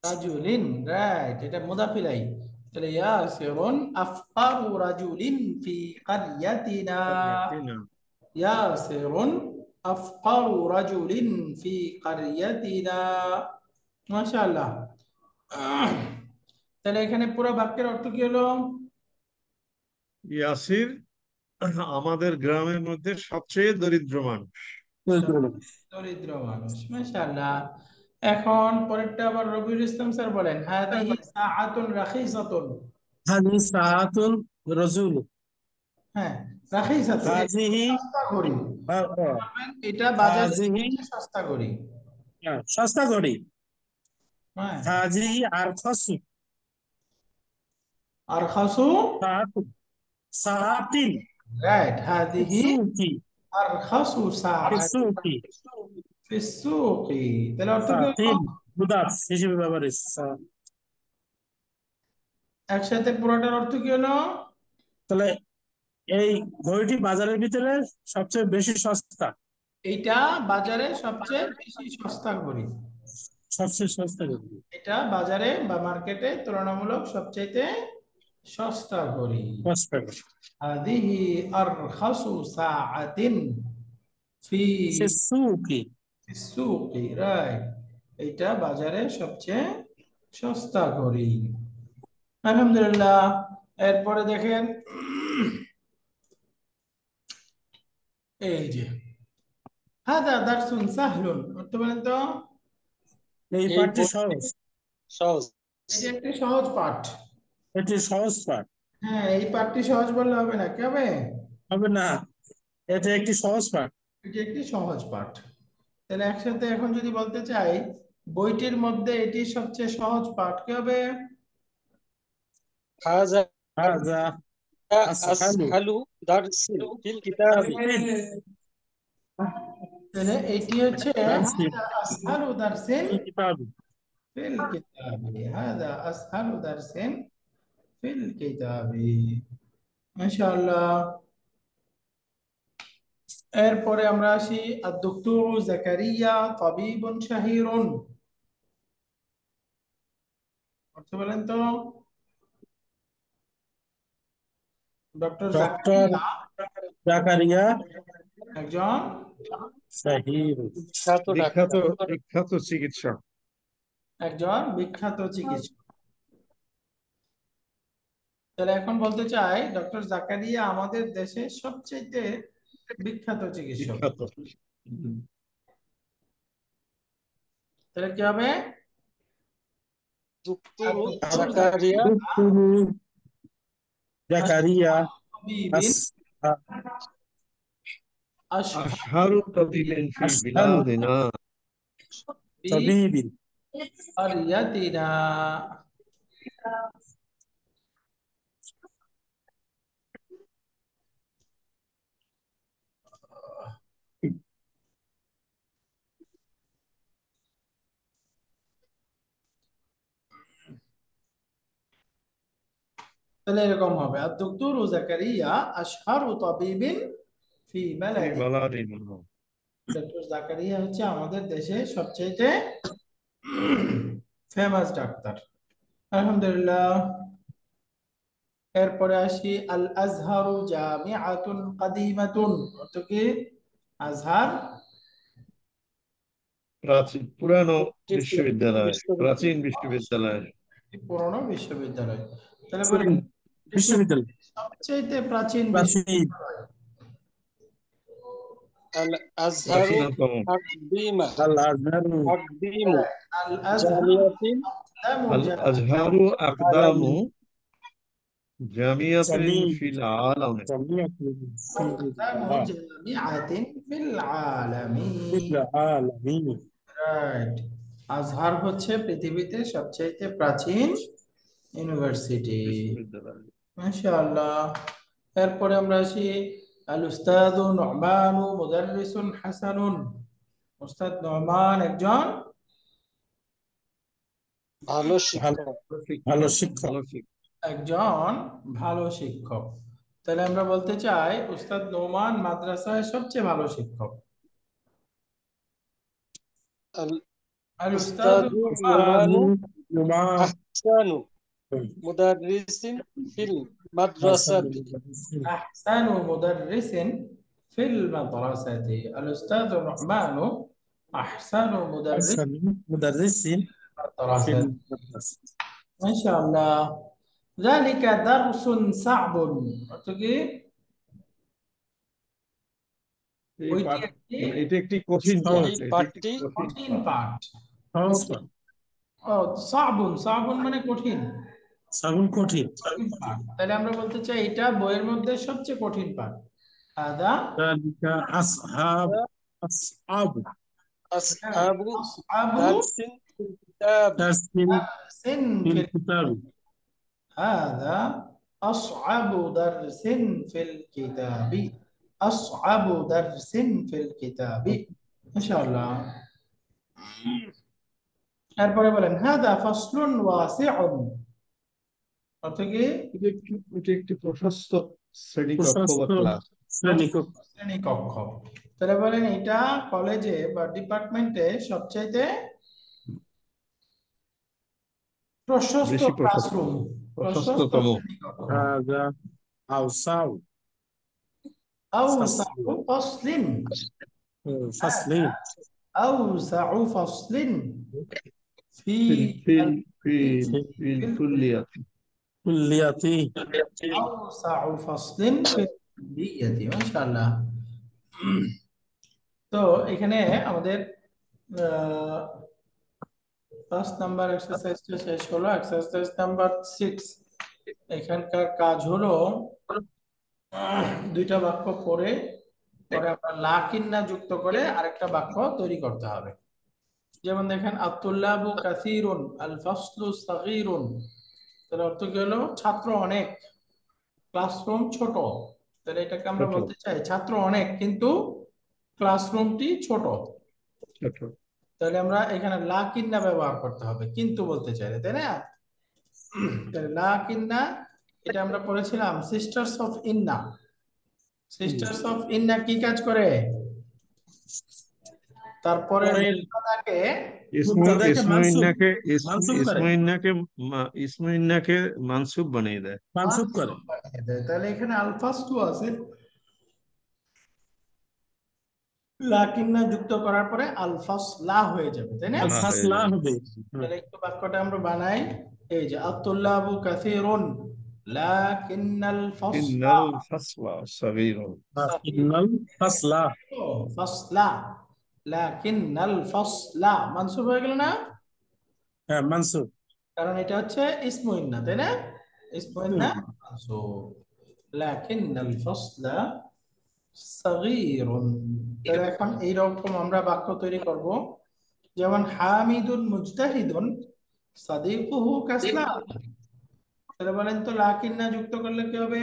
রাজুলিন, রাইট, এটা মুদাফ ইলাইহি। তাহলে ইয়াসিরুন আফকারু রাজুলিন ফি কারয়াতিনা। قريتنا. ইয়াসিরুন আফকারু রাজুলিন ফি কারয়াতিনা। মাশাআল্লাহ। তাহলে এখানে পুরো বাক্যের অর্থ কি হলো? ইয়াসির আমাদের গ্রামের মধ্যে সবচেয়ে দরিদ্র মানুষ। দরিদ্র মানুষ। মাশাআল্লাহ। এখন পরেরটা আবার রবিউল ইসলাম স্যার বলেন, হাদিহি সাআতুন রাখিসাতুন। হাজি সাআতুল রাজুল। হ্যাঁ, রাখিসাতুন হাজিহি সস্তা ঘড়ি। বলবেন এটা বাজারে হাজিহি সস্তা ঘড়ি। সস্তা ঘড়ি। হ্যাঁ, হাজিহি আরখাসু আরখাসু। সাআতুন সাআতিন রাইট, হাদিহি সুকি আরখাসু সাআতিন সুকি ফিস সুকি। তাহলে অর্থ কি হলো? সাআতিন মুদাফ হিসেবে ব্যবহার একসাথে পুরোটার অর্থ কি হলো? তাহলে এই ঘড়িটি বাজারের ভিতরে সবচেয়ে বেশি সস্তা। এইটা বাজারে সবচেয়ে বেশি সস্তা ঘড়ি। সবচেয়ে সস্তা ঘড়ি। এটা বাজারে বা মার্কেটে তুলনামূলক সবচাইতে সস্তা ঘড়ি। সস্তা হাদিহি আরখাসু সাআতিন ফি সুকি। সুকি। রাইট, এটা বাজারে সবচেয়ে সস্তা ঘড়ি। আলহামদুলিল্লাহ। এরপরে দেখেন, এই যে হাদা দারসুন সাহলুন, অর্থ বলেন তো? এই এই পাঠটি বইটি সহজ। সহজ। এটি একটি সহজ পাঠ। এটি সহজ পাঠ হ্যাঁ, এই পাঠটি সহজ বললে হবে না, কি হবে? হবে না, এটা একটি সহজ পাঠ। এটি একটি সহজ পাঠ। তাহলে একসাথে এখন যদি বলতে চাই বইটির মধ্যে এটি সবচেয়ে সহজ পাঠ, কি হবে? হাযা হাযা আসহালু আসহালু দারসিন ফিল কিতাবি। তাহলে এটি হচ্ছে দারসিন হাদা আসহালু দারসিন ফিল কিতাবি। ফিল কিতাবি। হাদা আসহালু দারসিন ফিল কিতাবি। মাশাআল্লাহ। এরপরে আমরা আসি আদ-দুকতুর জাকারিয়া তাবিবুন শাহিরুন, অর্থ বলেন তো? ডক্টর ডক্টর জাকারিয়া জাকারিয়া একজন শাহির বিখ্যাত বিখ্যাত ডাক্তার। বিখ্যাত চিকিৎসক। বিখ্যাত চিকিৎসক। তাহলে এখন বলতে চাই ডক্টর জাকারিয়া আমাদের দেশে সবচেয়ে বিখ্যাত চিকিৎসক। বিখ্যাত। তাহলে কি হবে? দুক্তুর আদ-দুকতুর জাকারিয়া জাকারিয়া তাবিবিন আশহারু তাবিবিন ফি আসহালু বিলাদিনা। তাবিবিন। কারিয়াতিনা। তাহলে এরকম হবে, আদ-দুকতুর জাকারিয়া আশহারু তাবিবিন ফি ফি বালাদি। বালাদিনা। ডক্টর জাকারিয়া হচ্ছে আমাদের দেশে সবচেয়ে ফেমাস ডাক্তার। আলহামদুলিল্লাহ। এরপরে আসি আল আজহারু জামিআতুন কাদিমাতুন, অর্থ কি? আজহার প্রাচীন পুরানো একটি বিশ্ববিদ্যালয়, প্রাচীন বিশ্ববিদ্যালয়। একটি পুরনো বিশ্ববিদ্যালয়। তাহলে বলেন বিশ্ববিদ্যালয় সবচেয়ে প্রাচীন প্রাচীন। বিশ্ববিদ্যালয়। আল আজহারু প্রাচীনতম। তাকদিমা আল আজহারু তাকদিমু আল আজহার জামিয়াতিন আকদামু আল আজহারু আকদামু জামিয়াতিন ফিল আলামে। জামিয়াতুন জামিআতিন ফিল আলামিন। আলামিন। রাইট, আজহার হচ্ছে পৃথিবীতে সবচেয়ে প্রাচীন ইউনিভার্সিটি। বিশ্ববিদ্যালয়। মাশাআল্লাহ। এরপরে আমরা আসি আল উস্তাদু নু'মানু মুদাররিসুন হাসানুন, উস্তাদ নু'মান একজন ভালো শিক্ষক। ভালো শিক্ষক। একজন ভালো শিক্ষক। তাহলে আমরা বলতে চাই উস্তাদ নোমান মাদ্রাসায় সবচেয়ে ভালো শিক্ষক। আল আর উস্তাদ উস্তাদু নুমানু নুমান আহসানু মুদাররিসিন ফিল মাদ্রাসাতি। أحسن مدرس في المدرسة الأستاذ الرحمن أحسن مدرس أحسن مدرس في في المدرسة المدرسة ما شاء الله ذلك درس صعب অর্থ কি এই ওইটি পাঠ একটি মানে এটা একটি কঠিন সহজ। পাঠ, এই এটি একটি পাঠটি কঠিন কঠিন পাঠ। পাঠ সহজ কঠিন। পাঠ। ও সাবুন সাবুন মানে কঠিন সাবুন কঠিন। কঠিন পাঠ তাহলে আমরা বলতে চাই এটা বইয়ের মধ্যে সবচেয়ে কঠিন পাঠ هذا ذلك أصحاب আসহাবু أصعب দারসিন ফিল কিতাব। درس درس في في الكتاب. هذا أصعب درس في الكتاب أصعب درس في الكتاب ما شاء الله এরপরে বলেন هذا فصل واسع অর্থ কি এটি একটি প্রশস্ত শ্রেণীকক্ষ বা প্রশস্ত ক্লাস। শ্রেণীকক্ষ। শ্রেণীকক্ষ তাহলে বলেন এটা কলেজে বা ডিপার্টমেন্টে সবচাইতে প্রশস্ত বেশি প্রশস্ত, ক্লাসরুম প্রশস্ত প্রশস্ততম। শ্রেণীকক্ষ هذا أوسع أوسع فصل فصل أوسع فصل في في في الكلية. كلية. أوسع فصل في الكلية ما شاء الله তো এখানে আমাদের 5 নাম্বার এক্সারসাইজটা শেষ হলো এক্সারসাইজ নাম্বার 6 এখানকার কাজ হলো দুইটা বাক্য পরে আমরা লাকিন্না যুক্ত করে আরেকটা বাক্য তৈরি করতে হবে যেমন দেখেন আত-তুল্লাবু কাসীরুন আল ফাসলু সাগীরুন তার অর্থ কি হলো ছাত্র অনেক ক্লাসরুম ছোট তাহলে এটাকে আমরা ছোট। বলতে চাই ছাত্র অনেক কিন্তু ক্লাসরুমটি ছোট তাহলে আমরা এখানে লাকিন্না ব্যবহার করতে হবে কিন্তু বলতে চাইলে তাই না তাহলে লাকিন্না এটা আমরা পড়েছিলাম সিস্টার্স অফ ইন্না সিস্টার্স অফ ইন্না কি কাজ করে তারপরে মুবতাদাকে ইসমুইন্নাকে মানসুব বানিয়ে দেয়। মানসুব করে। তাহলে এখানে আলফাস্তু আছে লাকিন্না যুক্ত করার পরে আলফাসলা হয়ে যাবে তাই না আলফাসলা হবে। তাহলে একটু বাক্যটা আমরা বানাই এই যে আত-তুল্লাবু কাসীরুন লাকিন্নাল ফাসলা ইন্নাল ফাসলা সাগীরুন। ইন্নাল ফাসলা ফাসলা লাকিন্নাল ফাসলা মানসুব হয়ে গেল না হ্যাঁ মানসুব কারণ এটা হচ্ছে ইসমু ইন্না তাই না ইসমু ইন্না মানসুব লাকিন্নাল ফাসলা সাগীরুন তাহলে এখন এই রকম আমরা বাক্য তৈরি করব যেমন হামিদুন মুজতাহিদুন সাদিকুহু কাসলান তাহলে বলেন তো লাকিন্না যুক্ত করলে কি হবে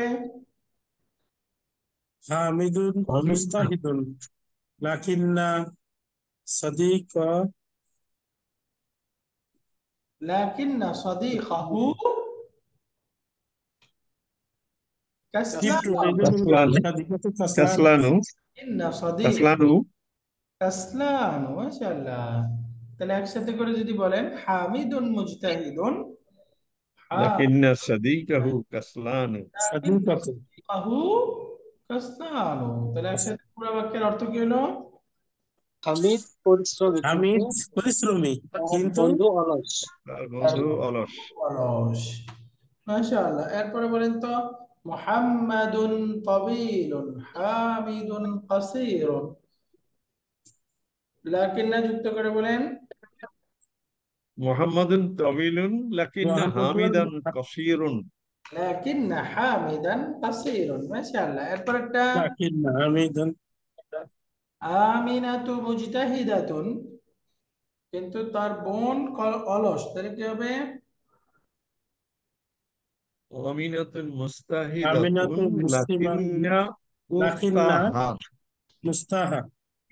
হামিদুন মুস্তাহিদুন লাকিন্না সাদিক লাকিন্না সাদিকাহু কাসলান কাসলানু ইন্না সাদিক কাসলানু কাসলান মাশাআল্লাহ তাহলে একসাথে করে যদি বলেন হামিদুন মুজতাহিদুন লাকিন্না সাদিকাহু কাসলানু সাদিকাহু কাসলানু তাহলে একসাথে পুরো বাক্যের অর্থ কি হলো হামিদ পরিশ্রমী হামিদ পরিশ্রমী কিন্তু বন্ধু অলস। তার বন্ধু অলস। অলস মাশাআল্লাহ এরপরে বলেন তো মুহাম্মাদুন তাবিলুন হামিদুন কাসীরুন লাকিন্না যুক্ত করে বলেন মুহাম্মাদুন তাবিলুন লাকিন্না হামিদান কাসীরুন। লাকিন্না হামিদান কাসীরুন মাশাআল্লাহ এরপর একটা লাকিন্না হামিদুন আমিনাতু মুজতাহিদাতুন কিন্তু তার বোন অলস তাহলে কি হবে আমিনাতুন আমিনাতু মুস্তাহিদাতুন লাকিন্না লাকিন্না উখতাহা মুস্তাহা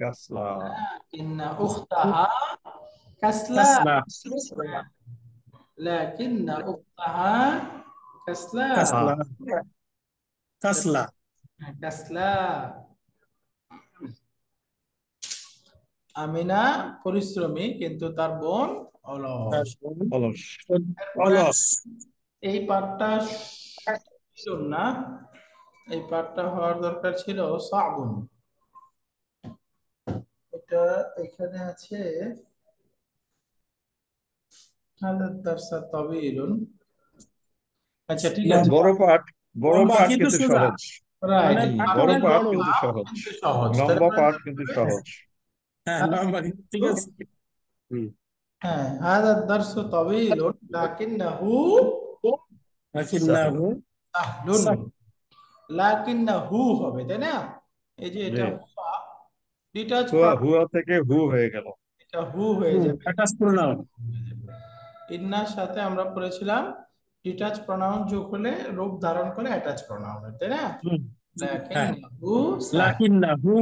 কাসলা। লাকিন্না উখতাহা কাসলা কাসলা লাকিন্না উখতাহা কাসলা কাসলা কাসলা কাসলা আমিনা পরিশ্রমী কিন্তু তার বোন অলস অলস। অলস এই পাঠটা ছিল না, এই পাঠটা হওয়ার দরকার ছিল সাবুন। এটা এখানে আছে হাদাদ দারসা তাবিলুন। আচ্ছা ঠিক না, আছে, বড় লম্বা পাঠ কিন্তু কিন্তু সোজা, সহজ। রাইট। মানে পাঠ বড় অনেক পাঠ বড়। কিন্তু সহজ, কিন্তু সহজ, তার লম্বা মানে পাঠ কিন্তু সহজ। হ্যাঁ, লম্বা ঠিক আছে। হুম। হ্যাঁ, হাদাদ দারসু তাবিলুন লাকিন্নাহু লাকিন্নাহু সাহলুন। সাহ। লাকিন্নাহু হবে, তাই না? এই যে জি, এটা হুয়া, ডিটাচ হুয়া হুয়া থেকে হু হয়ে গেল। এটা হু হয়ে যাবে। Attach pronoun. ইন্নার সাথে আমরা পড়েছিলাম ডিটাচ প্রনাউন যোগ হলে রূপ ধারণ করে অ্যাটাচ প্রনাউন, তাই না? হ্যাঁ, লাকিন্নাহু সাহলুন। লাকিন্নাহু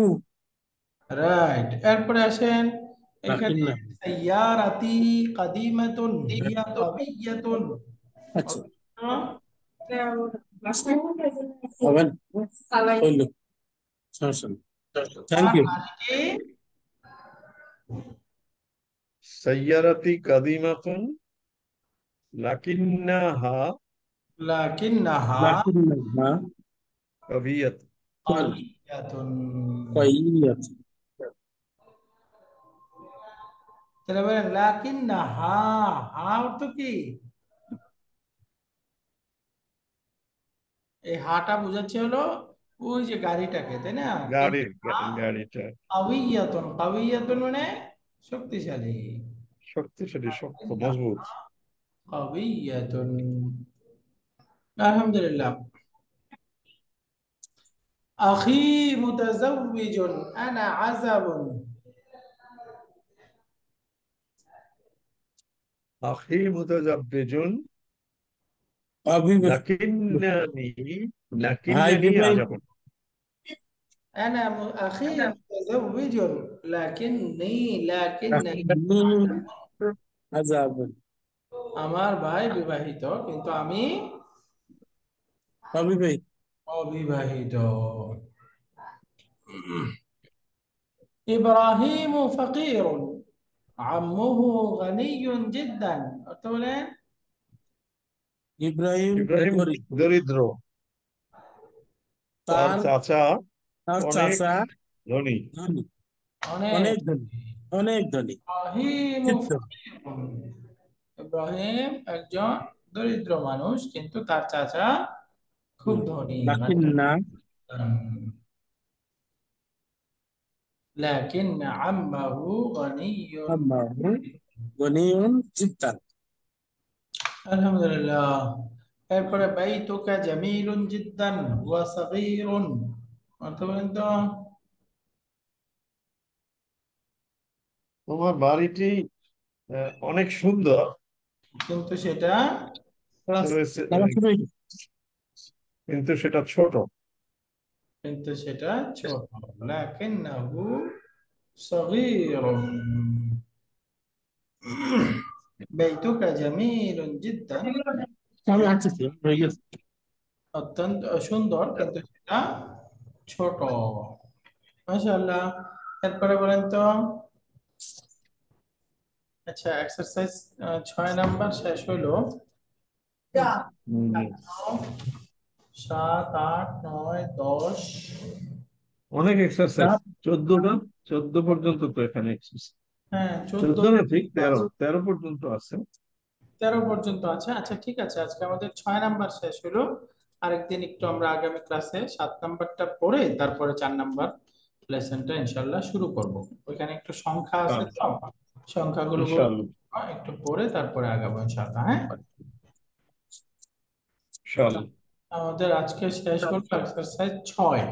রাইট, এরপরে আসেন এখানে লাকিন্নাহু। সাইয়ারাতি কাদিমাতুন হিয়া কাবিয়াতুন। আচ্ছা, হবেন, হইল, সমস্যা নেই। থ্যাংক আমার ইউ। গাড়িটি সাইয়ারাতি কাদিমাতুন লাকিন্নাহা লাকিন্নাহা লাকিন্নাহা কাবিয়াত। কাবিয়াতুন। কাইয়াত। তাহলে বলেন লাকিন্নাহা, হা অর্থ কি? এই হাটা বোঝাচ্ছে হলো ওই যে গাড়িটাকে, তাই না? কিন্তু গাড়িটা কাবিয়াতুন, কাবিয়াতুন মানে শক্তিশালী। শক্তিশালী, শক্ত, মজবুত। কাবিয়াতুন। আলহামদুলিল্লাহ। আখি মুতাজাওবিজুন আনা আযাবুন। আখি মুতাজাব্বিজুন অবিবাহিত। লাকিন্নানি ভাই লাকিন্নানি বিবাহিত। আজাবুন। আখি মুতাজাওবিজুন লাকিন্নি আযাবুন। আমার ভাই বিবাহিত কিন্তু আমি অবিবাহিত। অবিবাহিত। ইব্রাহিম ফকির আম্মুহু গনিয়ুন জিদ্দান। অর্থ বলেন ইব্রাহিম ইব্রাহিম গরিব, দরিদ্র, তার তার চাচা তার অনেক চাচা ধনী। ধনী, অনেক। অনেক ধনী, অনেক ধনী। ইব্রাহিম চিত্ত। ফকিরুন। ইব্রাহিম একজন দরিদ্র মানুষ কিন্তু তার চাচা খুব ধনী। লাকিন্না লাকিন আম্মাহু গনিয়ুন। আম্মাহু গনিয়ুন জিদ্দান। আলহামদুলিল্লাহ। এরপরে বাইতুকা জামিলুন জিদ্দান ওয়া সাগীরুন। অর্থ বলেন তো? তোমার বাড়িটি অনেক সুন্দর, কিন্তু সেটা তারা শুরুই কিন্তু সেটা ছোট। কিন্তু সেটা ছোট। লাকিন্নাহু সাগীরুন। বাইতুকা জামিলুন জিদ্দান, আমি আসতেছি, হয়ে গেছে। অত্যন্ত সুন্দর কিন্তু সেটা ছোট। মাশাআল্লাহ। এরপরে বলেন তো, আচ্ছা এক্সারসাইজ 6 নাম্বার শেষ হইলো। হুম, 7, 8, 9, 10। অনেক এক্সারসাইজ। 14 পর্যন্ত তো এখানে এক্সারসাইজ। হ্যাঁ 14 14 না, ঠিক 13 পর্যন্ত আছে। 13 পর্যন্ত আছে। আচ্ছা ঠিক আছে, আজকে আমাদের 6 নাম্বার শেষ হলো। আরেকদিন একটু আমরা আগামী ক্লাসে 7 নাম্বারটা পড়ে তারপরে 4 নাম্বার লেসনটা ইনশাল্লাহ শুরু করব। ওইখানে একটু সংখ্যা আছে তো, সংখ্যাগুলো ইনশাআল্লাহ, একটু পড়ে তারপরে আগাবো ইনশাল্লাহ। হ্যাঁ, ইনশাআল্লাহ। আমাদের আজকে শেষ হলো এক্সারসাইজ 6।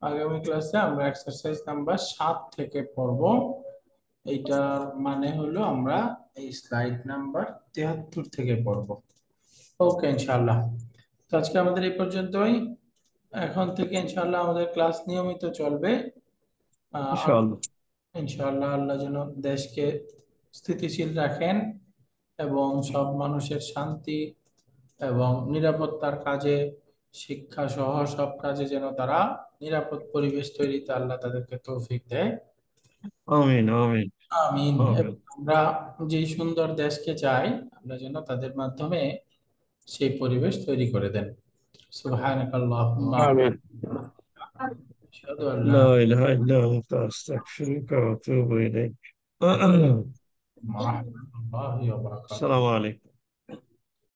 আগামী ক্লাসে আমরা এক্সারসাইজ নাম্বার 7 থেকে পড়ব। এইটার মানে হলো আমরা এই স্লাইড নাম্বার 73 থেকে পড়ব। ওকে ইনশাআল্লাহ। তো আজকে আমাদের এই পর্যন্তই। এখন থেকে ইনশাআল্লাহ আমাদের ক্লাস নিয়মিত চলবে। আহ, ইনশাআল্লাহ। ইনশাআল্লাহ আল্লাহ যেন দেশকে স্থিতিশীল রাখেন এবং সব মানুষের শান্তি এবং নিরাপত্তার কাজে, শিক্ষা সহ সব কাজে যেন তারা নিরাপদ পরিবেশ তৈরিতে আল্লাহ তাদেরকে তৌফিক দেয়। আমিন, আমিন, আমিন। আমিন। এবং আমরা যে সুন্দর দেশকে চাই, আমরা যেন তাদের মাধ্যমে সেই পরিবেশ তৈরি করে দেন। সুবহানাকাল্লাহুম্মা আমিন। আশহাদু আল লা لا إله إلا أنت أستغفرك وأتوب إليك ইলাহা ইল্লা আনতা, ওয়া রাহমাতুল্লাহি ওয়া বারাকাতুহু। السلام عليكم